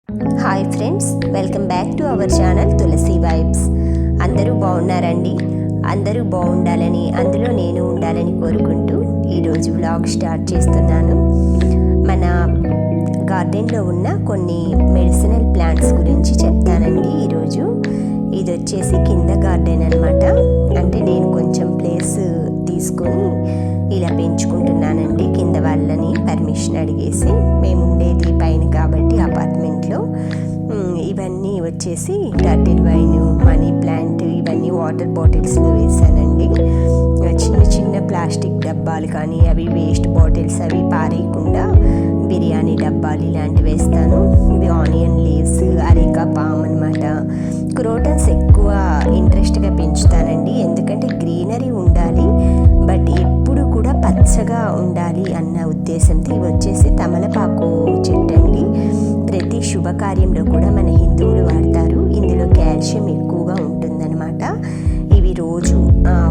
Hi friends, welcome back to our channel Tulsi vibes. అందరూ బాగున్నారండి. అందరూ బాగుండాలని, అందులో నేను ఉండాలని కోరుకుంటూ ఈరోజు వ్లాగ్ స్టార్ట్ చేస్తున్నాను. మన గార్డెన్లో ఉన్న కొన్ని మెడిసినల్ ప్లాంట్స్ గురించి చెప్తానండి ఈరోజు. ఇది వచ్చేసి కింద గార్డెన్ అనమాట. అంటే నేను కొంచెం ప్లేస్ తీసుకొని ఇలా పెంచుకుంటున్నానండి. కింద వాళ్ళని పర్మిషన్ అడిగేసి, మేము ఉండేది పైన కాబట్టి అపార్ట్మెంట్లో. ఇవన్నీ వచ్చేసి టర్టిల్ వైన్, మనీ ప్లాంట్, ఇవన్నీ వాటర్ బాటిల్స్లో వేసానండి. చిన్న చిన్న ప్లాస్టిక్ డబ్బాలు కానీ, అవి వేస్ట్ బాటిల్స్ అవి పారేయకుండా బిర్యానీ డబ్బాలు ఇలాంటివి వేస్తాను. ఇవి ఆనియన్ లీవ్స్, అరికా పామ్ అనమాట. క్రోటన్స్ ఎక్కువ ఇంట్రెస్ట్గా పెంచుతానండి, ఎందుకంటే గ్రీనరీ ఉండాలి, బట్ ఎప్పుడు కూడా పచ్చగా ఉండాలి అన్న ఉద్దేశంతో. ఇవి వచ్చేసి తమలపాకు చెట్టు అండి. ప్రతి శుభకార్యంలో కూడా మన హిందువులు వాడతారు. ఇందులో కాల్షియం ఎక్కువగా ఉంటుందన్నమాట. ఇవి రోజు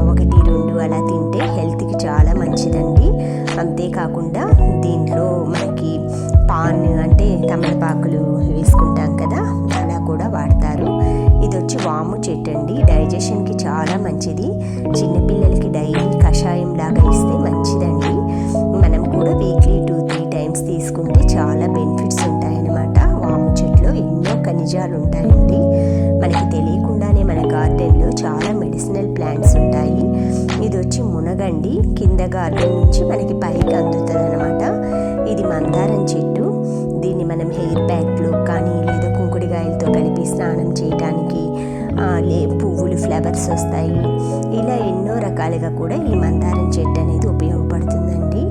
1-2 అలా తింటే హెల్త్కి చాలా మంచిదండి. అంతేకాకుండా దీంట్లో మనకి పాన్ అంటే తమలపాకులు వేసుకుంటాం కదా, అలా కూడా వాడతారు. ఇది వచ్చి వాము చెట్టు అండి. డైజెషన్కి చాలా మంచిది. చిన్నపిల్లలకి డైలీ కషాయం లాగా ఇస్తే మంచిదండి. మనం కూడా వీక్లీ 2-3 టైమ్స్ తీసుకుంటే చాలా బెనిఫిట్స్ ఉంటాయన్నమాట. వాము చెట్టులో ఎన్నో ఖనిజాలు ఉంటాయండి. మనకి తెలియకుండానే మన గార్డెన్లో చాలా మెడిసినల్ ప్లాంట్స్ ఉంటాయి. ఇది వచ్చి మునగండి. కింద గార్డెన్ నుంచి మనకి పైకి అందుతుంది అనమాట. ఇది మందారం చెట్టు. దీన్ని మనం హెయిర్ ప్యాక్లో కానీ, లేదా కుంకుడికాయలతో కలిపి స్నానం చేయడానికి, పువ్వులు ఫ్లవర్స్ వస్తాయి. ఇలా ఎన్నో రకాలుగా కూడా ఈ మందారం చెట్టు అనేది ఉపయోగపడుతుందండి.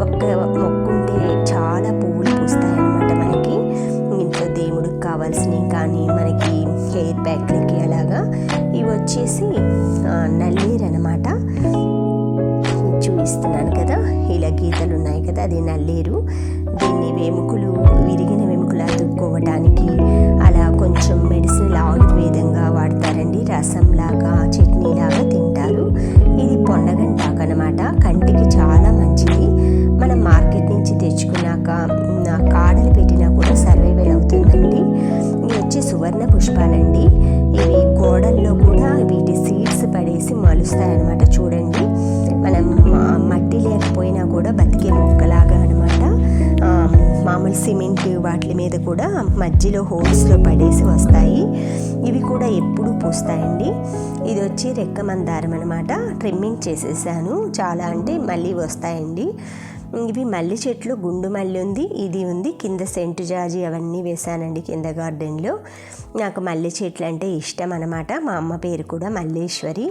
ఒక్క మొక్కుంటే చాలా పువ్వులు పూస్తాయి అన్నమాట. మనకి ఇంట్లో దేవుడికి కావాల్సినవి కానీ, మనకి హెయిర్ ప్యాక్లకి అలాగా. ఇవి వచ్చేసి నల్లేరు అనమాట. చూపిస్తున్నాను కదా, ఇలా గీతలు ఉన్నాయి కదా, అది నల్లేరు. దీన్ని విరిగిన వెముకలు అతుక్కోవడానికి, అలా కొంచెం మెడిసినల్ ఆయుర్వేదంగా వాడతారండి. రసంలాగా, చట్నీలాగా తింటారు. ఇది పొన్నగంటాకు అనమాట. కంటికి చాలా మంచిది. మనం మార్కెట్ నుంచి తెచ్చుకున్నాక కాడలు పెట్టినా కూడా సర్వైవల్ అవుతుందండి. ఇవి వచ్చి సువర్ణ పుష్పాలండి. ఇవి గోడల్లో కూడా వీటి సీడ్స్ పడేసి మలుస్తాయన్నమాట. చూడండి, మనం మట్టి లేకపోయినా కూడా బతికే మొక్కలాగా అనమాట. మామూలు సిమెంట్ వాటి మీద కూడా మధ్యలో హోల్స్లో పడేసి వస్తాయి. ఇవి కూడా ఎప్పుడూ పూస్తాయండి. ఇది వచ్చి రెక్క మందారం అనమాట. ట్రిమ్మింగ్ చేసేసాను చాలా, అంటే మళ్ళీ వస్తాయండి. ఇవి మల్లి చెట్లు, గుండు మల్లి ఉంది, ఇది ఉంది. కింద సెంటు జాజి అవన్నీ వేసానండి కింద గార్డెన్లో. నాకు మల్లె చెట్లు అంటే ఇష్టం అనమాట. మా అమ్మ పేరు కూడా మల్లేశ్వరి.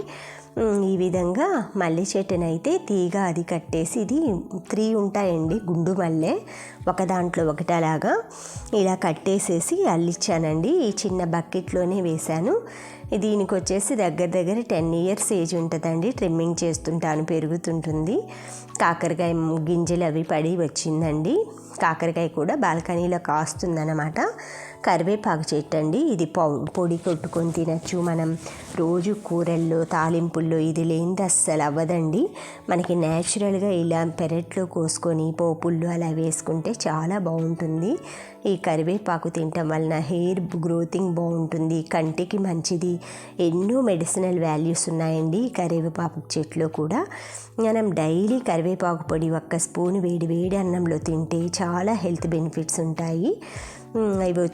ఈ విధంగా మల్లె చెట్టునైతే తీగ అది కట్టేసి, ఇది 3 ఉంటాయండి గుండు మల్లె, ఒక దాంట్లో ఒకటి అలాగా ఇలా కట్టేసేసి అల్లిచ్చానండి. ఈ చిన్న బకెట్లోనే వేశాను. దీనికి వచ్చేసి దగ్గర 10 ఇయర్స్ ఏజ్ ఉంటుందండి. ట్రిమ్మింగ్ చేస్తుంటాను, పెరుగుతుంటుంది. కాకరకాయ గింజలు అవి పడి వచ్చిందండి. కాకరకాయ కూడా బాల్కనీలో కాస్తుందన్నమాట. కరివేపాకు చెట్టు అండి. ఇది పొడి కొట్టుకొని తినచ్చు మనం. రోజు కూరల్లో, తాలింపుల్లో ఇది లేనిది అస్సలు అవ్వదండి. మనకి న్యాచురల్గా ఇలా పెరట్లో కోసుకొని పోపుల్లో అలా వేసుకుంటే చాలా బాగుంటుంది. ఈ కరివేపాకు తినటం వలన హెయిర్ గ్రోతింగ్ బాగుంటుంది, కంటికి మంచిది. ఎన్నో మెడిసినల్ వాల్యూస్ ఉన్నాయండి ఈ కరివేపాకు చెట్లో కూడా. మనం డైలీ కరివేపాకు పొడి 1 స్పూన్ వేడి వేడి అన్నంలో తింటే చాలా హెల్త్ బెనిఫిట్స్ ఉంటాయి. ఇవి